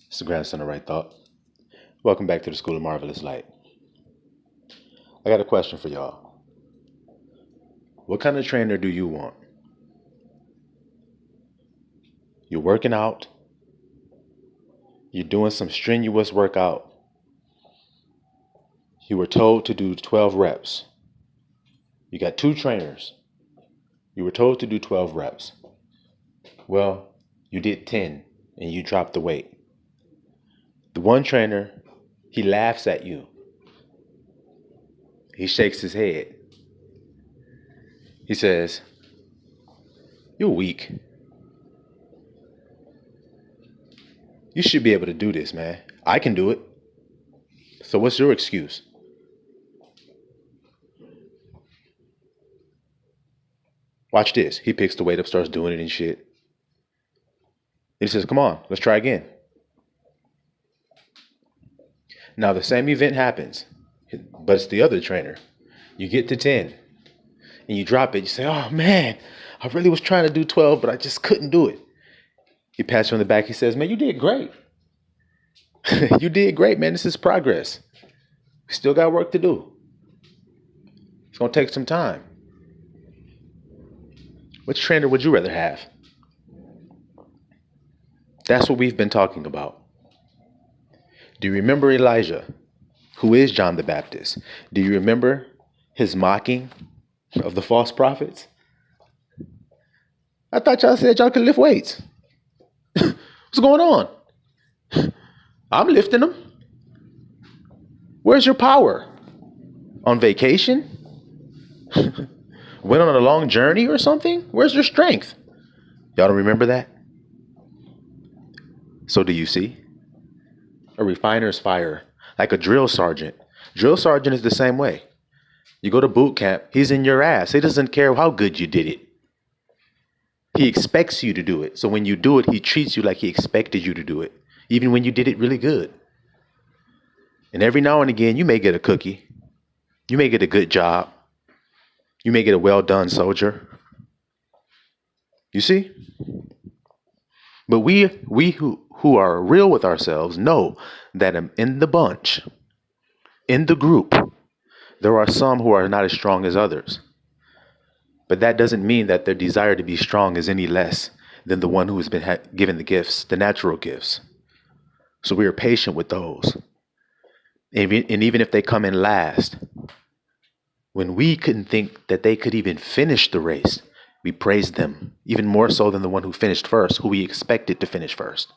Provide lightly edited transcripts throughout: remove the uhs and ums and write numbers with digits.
It's the grandson of Right Thought. Welcome back to the School of Marvelous Light. I got a question for y'all. What kind of trainer do you want? You're working out. You're doing some strenuous workout. You were told to do 12 reps. You got two trainers. You were told to do 12 reps. Well, you did 10 and you dropped the weight. The one trainer, he laughs at you. He shakes his head. He says, "You're weak. You should be able to do this, man. I can do it. So what's your excuse?" Watch this. He picks the weight up, starts doing it and shit. He says, "Come on, let's try again." Now the same event happens, but it's the other trainer. You get to 10 and you drop it. You say, "Oh man, I really was trying to do 12, but I just couldn't do it." He pats you on the back. He says, "Man, you did great. You did great, man. This is progress. We still got work to do. It's going to take some time." Which trainer would you rather have? That's what we've been talking about. Do you remember Elijah, who is John the Baptist? Do you remember his mocking of the false prophets? "I thought y'all said y'all could lift weights. What's going on? I'm lifting them. Where's your power? On vacation? Went on a long journey or something? Where's your strength?" Y'all don't remember that? So do you see? A refiner's fire, like a drill sergeant. Drill sergeant is the same way. You go to boot camp, he's in your ass. He doesn't care how good you did it. He expects you to do it. So when you do it, he treats you like he expected you to do it, even when you did it really good. And every now and again, you may get a cookie. You may get a good job. You may get a well done soldier. You see? But we who are real with ourselves know that in the bunch, in the group, there are some who are not as strong as others. But that doesn't mean that their desire to be strong is any less than the one who has been given the gifts, the natural gifts. So we are patient with those. And even if they come in last, when we couldn't think that they could even finish the race, we praise them even more so than the one who finished first, who we expected to finish first.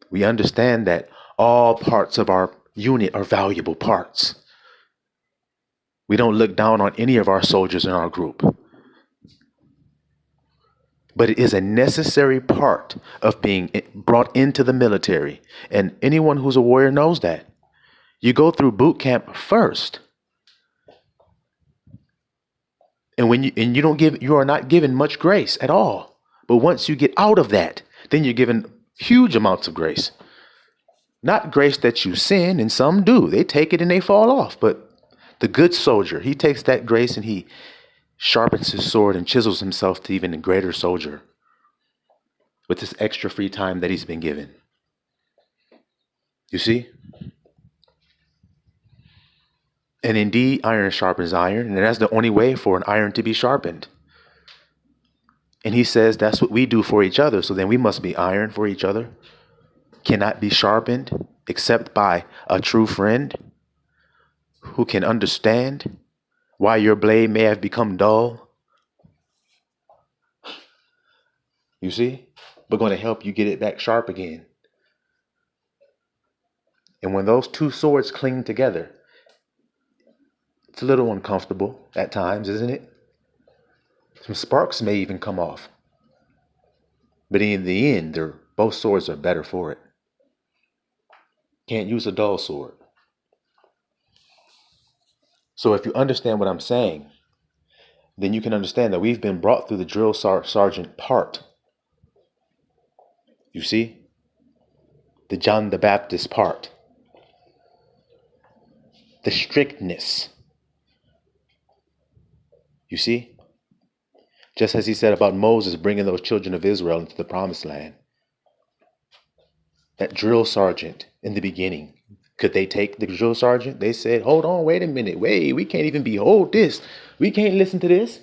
We understand that all parts of our unit are valuable parts. We don't look down on any of our soldiers in our group. But it is a necessary part of being brought into the military. And anyone who's a warrior knows that. You go through boot camp first. And you are not given much grace at all. But once you get out of that, then you're given huge amounts of grace. Not grace that you sin, and some do. They take it and they fall off. But the good soldier, he takes that grace and he sharpens his sword and chisels himself to even a greater soldier with this extra free time that he's been given. You see? And indeed, iron sharpens iron, and that's the only way for an iron to be sharpened. And he says that's what we do for each other, so then we must be iron for each other. Cannot be sharpened except by a true friend who can understand why your blade may have become dull. You see? We're going to help you get it back sharp again. And when those two swords cling together, it's a little uncomfortable at times, isn't it? Some sparks may even come off. But in the end, both swords are better for it. Can't use a dull sword. So if you understand what I'm saying, then you can understand that we've been brought through the drill sergeant part. You see? The John the Baptist part. The strictness. You see? Just as he said about Moses bringing those children of Israel into the promised land. That drill sergeant in the beginning. Could they take the drill sergeant? They said, hold on, wait a minute. Wait, we can't even behold this. We can't listen to this.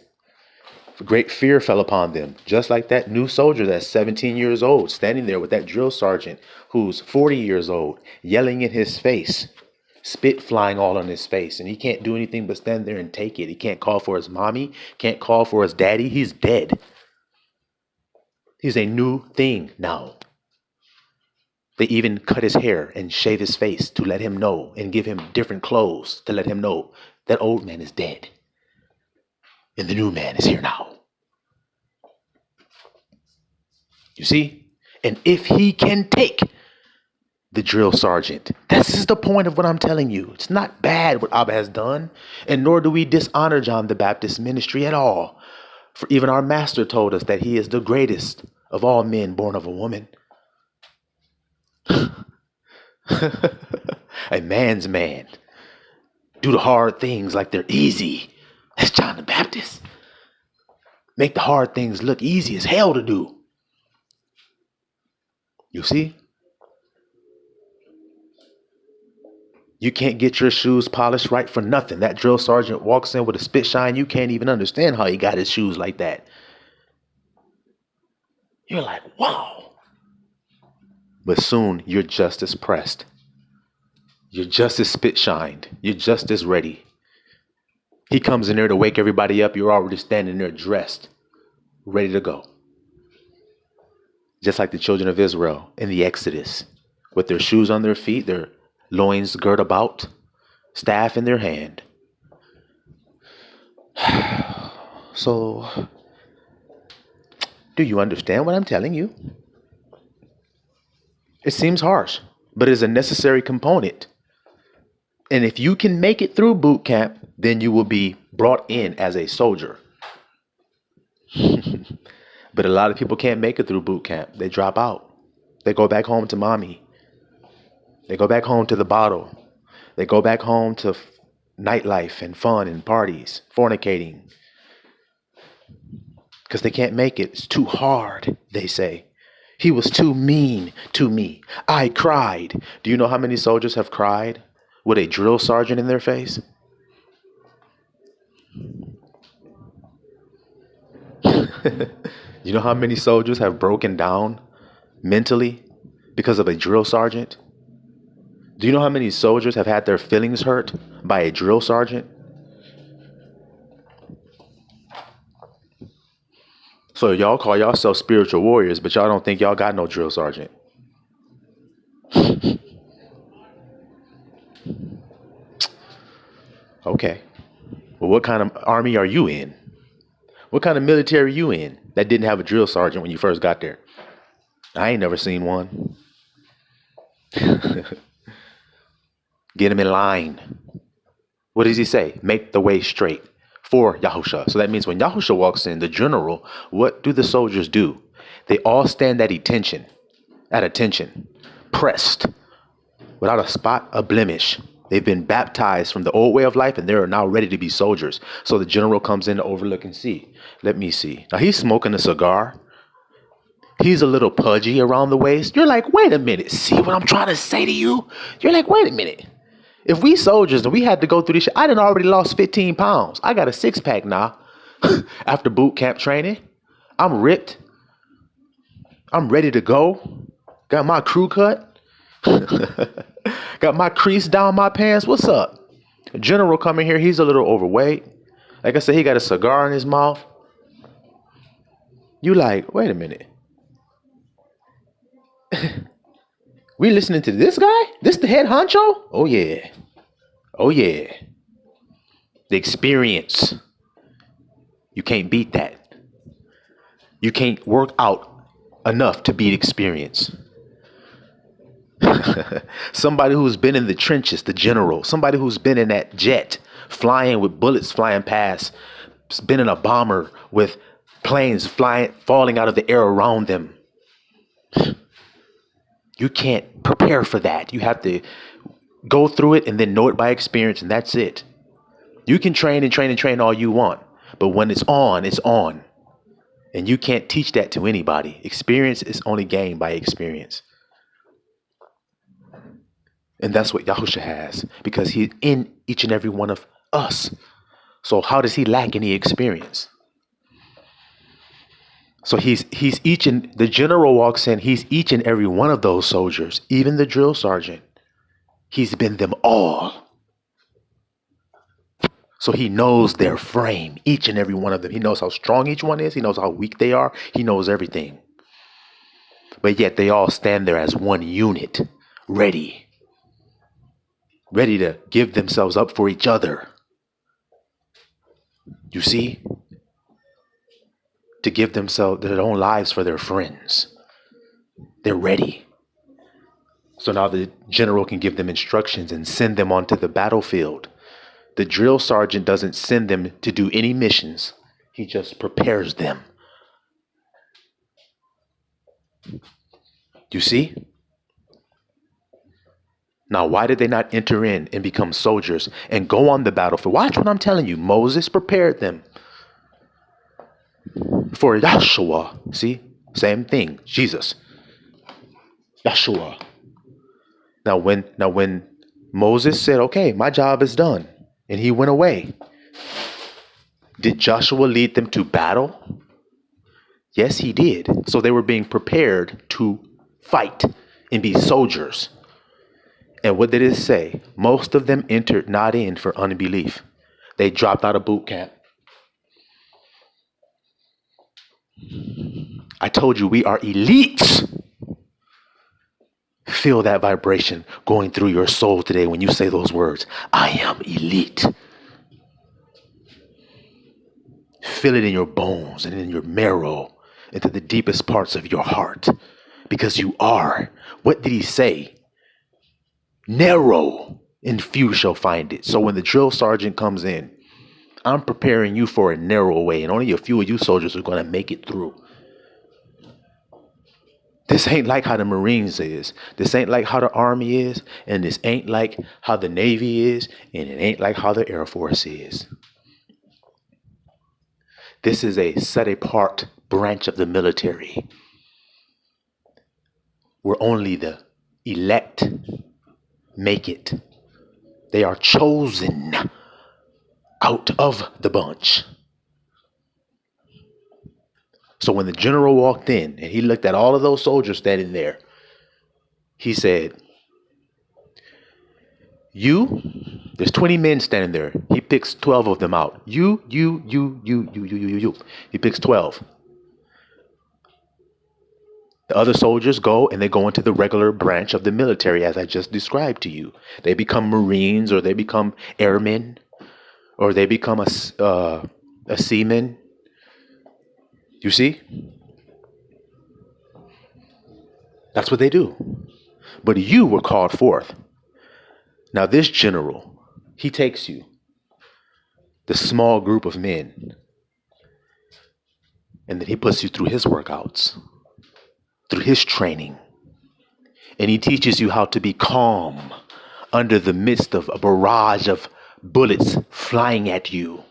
Great fear fell upon them, just like that new soldier that's 17 years old, standing there with that drill sergeant who's 40 years old, yelling in his face, spit flying all on his face, and he can't do anything but stand there and take it. He can't call for his mommy, can't call for his daddy. He's dead. He's a new thing now. They even cut his hair and shave his face to let him know, and give him different clothes to let him know that old man is dead. And the new man is here now. You see? And if he can take the drill sergeant, this is the point of what I'm telling you. It's not bad what Abba has done, and nor do we dishonor John the Baptist ministry at all. For even our master told us that he is the greatest of all men born of a woman. A man's man. Do the hard things like they're easy. That's John the Baptist. Make the hard things look easy as hell to do. You see? You can't get your shoes polished right for nothing. That drill sergeant walks in with a spit shine. You can't even understand how he got his shoes like that. You're like, wow. But soon you're just as pressed. You're just as spit shined. You're just as ready. He comes in there to wake everybody up. You're already standing there dressed, ready to go. Just like the children of Israel in the Exodus, with their shoes on their feet, their loins girt about, staff in their hand. So, do you understand what I'm telling you? It seems harsh, but it is a necessary component. And if you can make it through boot camp, then you will be brought in as a soldier. But a lot of people can't make it through boot camp. They drop out. They go back home to mommy. They go back home to the bottle. They go back home to nightlife and fun and parties, fornicating. Because they can't make it. It's too hard, they say. He was too mean to me. I cried. Do you know how many soldiers have cried with a drill sergeant in their face? You know how many soldiers have broken down mentally because of a drill sergeant? Do you know how many soldiers have had their feelings hurt by a drill sergeant? So y'all call yourself spiritual warriors, but y'all don't think y'all got no drill sergeant. Okay. Well, what kind of army are you in? What kind of military are you in that didn't have a drill sergeant when you first got there? I ain't never seen one. Get him in line. What does he say? Make the way straight for Yahusha. So that means when Yahusha walks in, the general, what do the soldiers do? They all stand at attention, pressed, without a spot, a blemish. They've been baptized from the old way of life, and they're now ready to be soldiers. So the general comes in to overlook and see. Let me see. Now he's smoking a cigar. He's a little pudgy around the waist. You're like, wait a minute. See what I'm trying to say to you? You're like, wait a minute. If we soldiers and we had to go through this shit, I done already lost 15 pounds. I got a 6-pack now after boot camp training. I'm ripped. I'm ready to go. Got my crew cut. Got my crease down my pants. What's up? General coming here. He's a little overweight. Like I said, he got a cigar in his mouth. You like, wait a minute. We listening to this guy? This the head honcho? Oh yeah. Oh yeah. The experience. You can't beat that. You can't work out enough to beat experience. Somebody who's been in the trenches, the general, somebody who's been in that jet, flying with bullets flying past, been in a bomber with planes falling out of the air around them. You can't prepare for that. You have to go through it and then know it by experience, and that's it. You can train and train and train all you want, but when it's on, it's on. And you can't teach that to anybody. Experience is only gained by experience. And that's what Yahusha has, because he's in each and every one of us. So how does he lack any experience? So the general walks in, he's each and every one of those soldiers, even the drill sergeant. He's been them all. So he knows their frame, each and every one of them. He knows how strong each one is. He knows how weak they are. He knows everything. But yet they all stand there as one unit, ready to give themselves up for each other. You see? To give themselves their own lives for their friends. They're ready. So now the general can give them instructions and send them onto the battlefield. The drill sergeant doesn't send them to do any missions. He just prepares them. You see? Now, why did they not enter in and become soldiers and go on the battlefield? Watch what I'm telling you. Moses prepared them for Yahshua. See? Same thing. Jesus. Yahshua. Now when Moses said, okay, my job is done, and he went away, did Joshua lead them to battle? Yes, he did. So they were being prepared to fight and be soldiers. And what did it say? Most of them entered not in for unbelief. They dropped out of boot camp. I told you we are elites. Feel that vibration going through your soul today when you say those words. I am elite. Feel it in your bones and in your marrow, into the deepest parts of your heart, because you are. What did he say? Narrow, and few shall find it. So when the drill sergeant comes in, I'm preparing you for a narrow way, and only a few of you soldiers are going to make it through. This ain't like how the Marines is. This ain't like how the Army is. And this ain't like how the Navy is. And it ain't like how the Air Force is. This is a set apart branch of the military where only the elect make it. They are chosen out of the bunch. So when the general walked in and he looked at all of those soldiers standing there, he said, there's 20 men standing there. He picks 12 of them out. You. He picks 12. The other soldiers go and they go into the regular branch of the military, as I just described to you. They become Marines, or they become airmen, or they become a seaman. You see? That's what they do. But you were called forth. Now this general, he takes you, the small group of men, and then he puts you through his workouts, through his training. And he teaches you how to be calm under the midst of a barrage of bullets flying at you.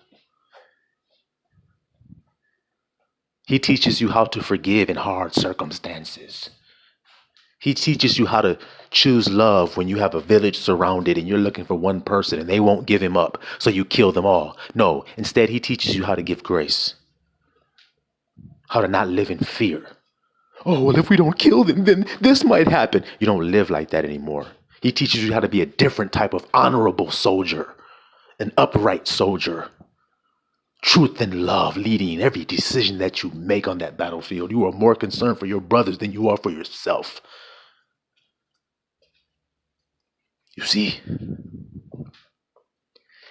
He teaches you how to forgive in hard circumstances. He teaches you how to choose love when you have a village surrounded and you're looking for one person and they won't give him up, so you kill them all. No, instead he teaches you how to give grace, how to not live in fear. Oh, well, if we don't kill them, then this might happen. You don't live like that anymore. He teaches you how to be a different type of honorable soldier, an upright soldier. Truth and love leading every decision that you make on that battlefield. You are more concerned for your brothers than you are for yourself. You see?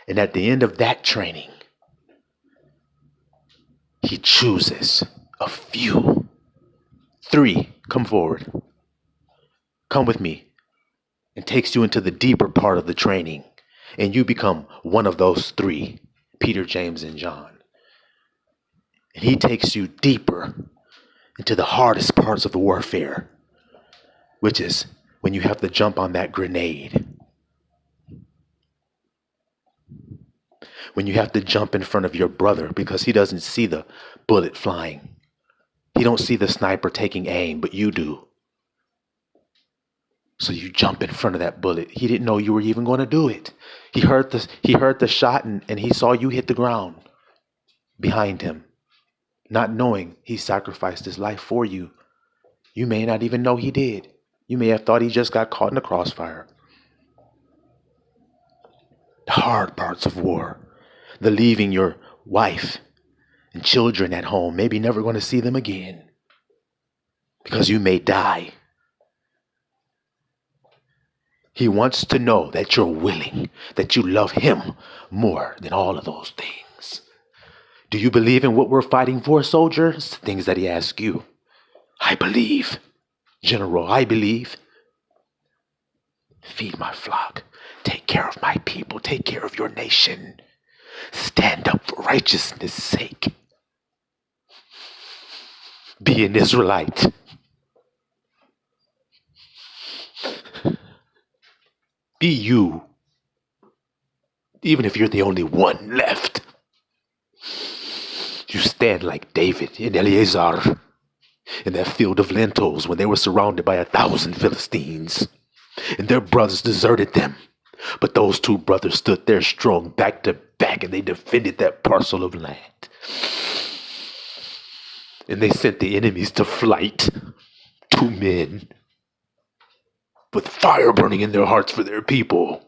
And at the end of that training, he chooses a few. 3, come forward. Come with me. And takes you into the deeper part of the training. And you become one of those 3. Peter, James, and John. And he takes you deeper into the hardest parts of the warfare, which is when you have to jump on that grenade. When you have to jump in front of your brother because he doesn't see the bullet flying. He don't see the sniper taking aim, but you do. So you jump in front of that bullet. He didn't know you were even going to do it. He heard the shot and he saw you hit the ground behind him, not knowing he sacrificed his life for you. You may not even know he did. You may have thought he just got caught in the crossfire. The hard parts of war, the leaving your wife and children at home, maybe never going to see them again because you may die. He wants to know that you're willing, that you love him more than all of those things. Do you believe in what we're fighting for, soldiers? Things that he asks you. I believe, General, I believe. Feed my flock. Take care of my people. Take care of your nation. Stand up for righteousness' sake. Be an Israelite. Be you. Even if you're the only one left. You stand like David and Eleazar in that field of lentils when they were surrounded by 1,000 Philistines. And their brothers deserted them. But those two brothers stood there strong back to back and they defended that parcel of land. And they sent the enemies to flight. 2 men with fire burning in their hearts for their people.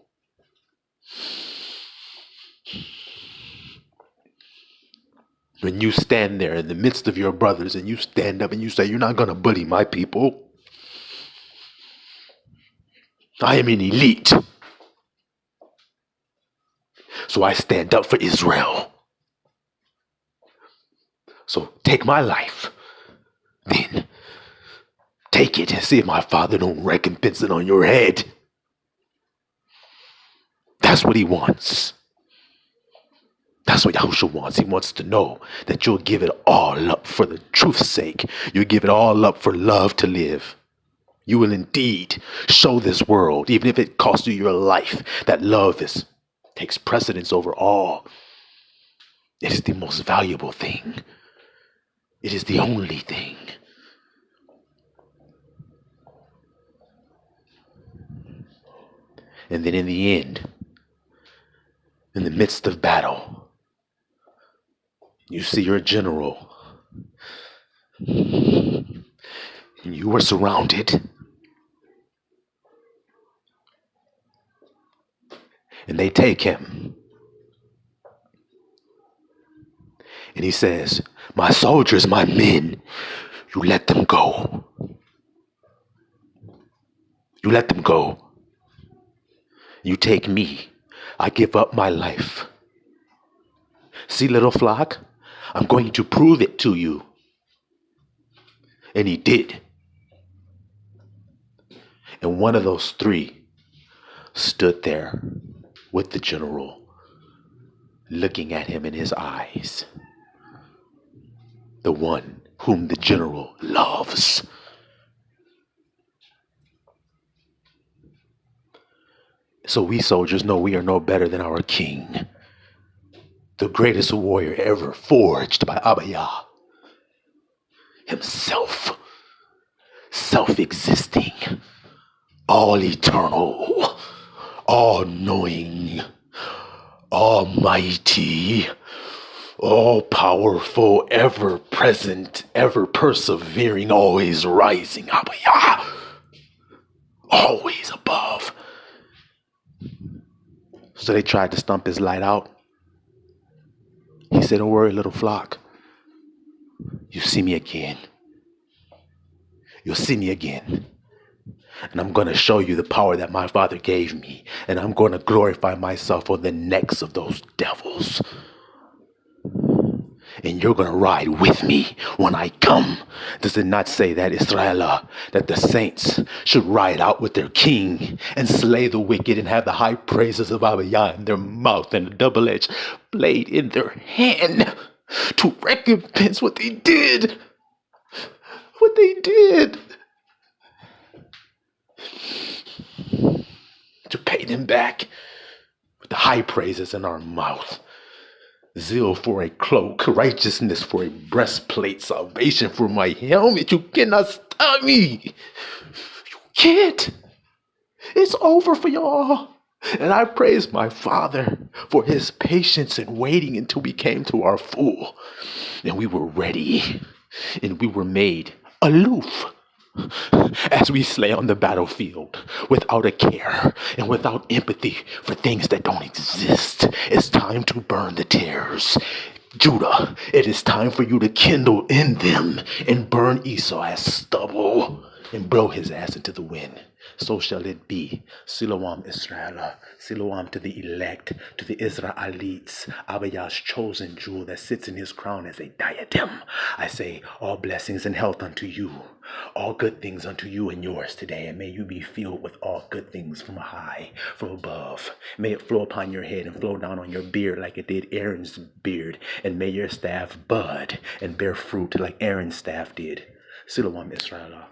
When you stand there in the midst of your brothers and you stand up and you say, you're not going to bully my people. I am an elite. So I stand up for Israel. So take my life. Then take it and see if my father don't recompense it on your head. That's what he wants. That's what Yahushua wants. He wants to know that you'll give it all up for the truth's sake. You'll give it all up for love to live. You will indeed show this world, even if it costs you your life, that love takes precedence over all. It is the most valuable thing. It is the only thing. And then in the end, in the midst of battle, you see your general. And you were surrounded. And they take him. And he says, my soldiers, my men, you let them go. You let them go. You take me. I give up my life. See, little flock, I'm going to prove it to you. And he did. And one of those 3 stood there with the general, looking at him in his eyes. The one whom the general loves. So we soldiers know we are no better than our king, the greatest warrior ever forged by Abba Yah. Himself, self-existing, all eternal, all-knowing, almighty, all-powerful, ever-present, ever-persevering, always rising, Abba Yah, always above. So they tried to stump his light out. He said, don't worry, little flock. You see me again. You'll see me again. And I'm going to show you the power that my father gave me. And I'm going to glorify myself on the necks of those devils. And you're going to ride with me when I come. Does it not say that, Israel, that the saints should ride out with their king and slay the wicked and have the high praises of Abba Yah in their mouth and a double-edged blade in their hand to recompense what they did? What they did. To pay them back with the high praises in our mouth. Zeal for a cloak, righteousness for a breastplate, salvation for my helmet. You cannot stop me. You can't. It's over for y'all. And I praise my Father for his patience in waiting until we came to our full. And we were ready. And we were made aloof as we slay on the battlefield without a care and without empathy for things that don't exist. It's time to burn the tares. Judah, it is time for you to kindle in them and burn Esau as stubble and blow his ass into the wind. So shall it be. Siloam Israel, Siloam to the elect, to the Israelites, Abiyah's chosen jewel that sits in his crown as a diadem. I say, all blessings and health unto you, all good things unto you and yours today, and may you be filled with all good things from high, from above. May it flow upon your head and flow down on your beard like it did Aaron's beard, and may your staff bud and bear fruit like Aaron's staff did. Siloam Israel.